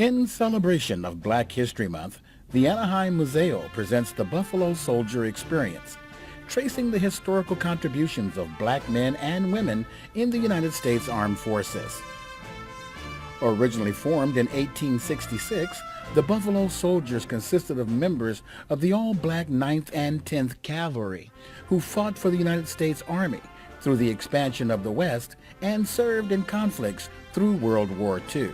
In celebration of Black History Month, the Anaheim Muzeo presents the Buffalo Soldier Experience, tracing the historical contributions of black men and women in the United States Armed Forces. Originally formed in 1866, the Buffalo Soldiers consisted of members of the all-black 9th and 10th Cavalry, who fought for the United States Army through the expansion of the West and served in conflicts through World War II.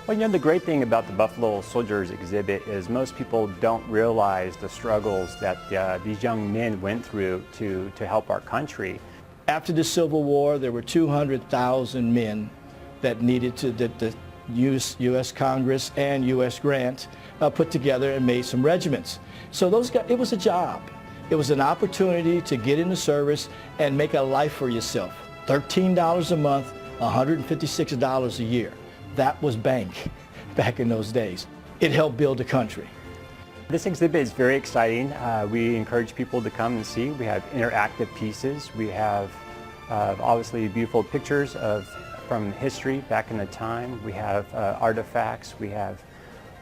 Well, the great thing about the Buffalo Soldiers exhibit is most people don't realize the struggles that these young men went through to help our country. After the Civil War, there were 200,000 men that needed to, that the U.S. Congress and U.S. Grant put together and made some regiments. So those guys, it was a job. It was an opportunity to get into service and make a life for yourself. $13 a month, $156 a year. That was bank back in those days. It helped build the country. This exhibit is very exciting. We encourage people to come and see. We have interactive pieces. We have obviously beautiful pictures from history back in the time. We have artifacts. We have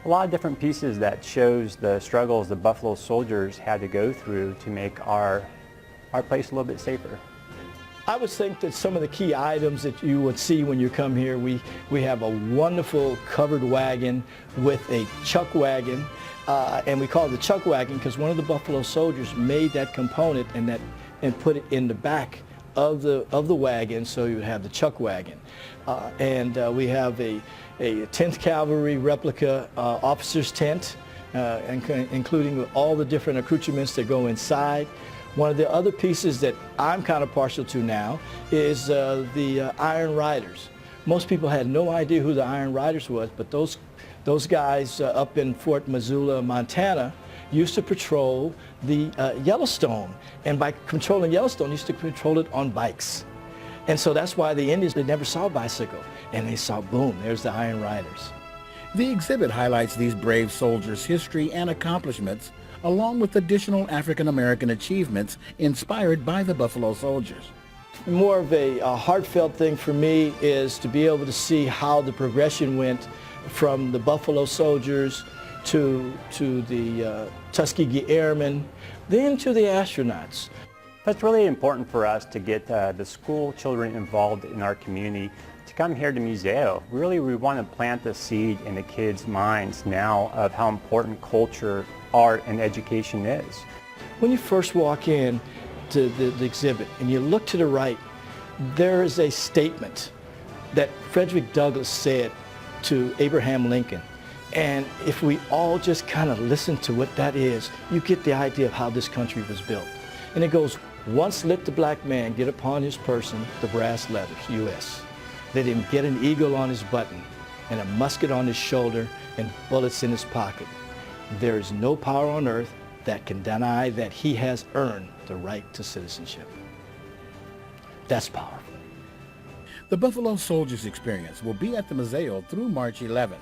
a lot of different pieces that shows the struggles the Buffalo Soldiers had to go through to make our place a little bit safer. I would think that some of the key items that you would see when you come here, we have a wonderful covered wagon with a chuck wagon, and we call it the chuck wagon because one of the Buffalo Soldiers made that component and put it in the back of the wagon, so you have the chuck wagon. We have a 10th Cavalry replica officer's tent, including all the different accoutrements that go inside. One of the other pieces that I'm kind of partial to now is the Iron Riders. Most people had no idea who the Iron Riders was, but those guys up in Fort Missoula, Montana, used to patrol the Yellowstone. And by controlling Yellowstone, used to control it on bikes. And so that's why the Indians, they never saw a bicycle. And they saw, boom, there's the Iron Riders. The exhibit highlights these brave soldiers' history and accomplishments, along with additional African-American achievements inspired by the Buffalo Soldiers. More of a heartfelt thing for me is to be able to see how the progression went from the Buffalo Soldiers to the Tuskegee Airmen, then to the astronauts. It's really important for us to get the school children involved in our community to come here to Muzeo. Really, we want to plant the seed in the kids' minds now of how important culture, art, and education is. When you first walk in to the exhibit and you look to the right, there is a statement that Frederick Douglass said to Abraham Lincoln. And if we all just kind of listen to what that is, you get the idea of how this country was built. And it goes, once let the black man get upon his person the brass letters, U.S. Let him get an eagle on his button and a musket on his shoulder and bullets in his pocket. There is no power on earth that can deny that he has earned the right to citizenship. That's powerful. The Buffalo Soldiers Experience will be at the Muzeo through March 11th.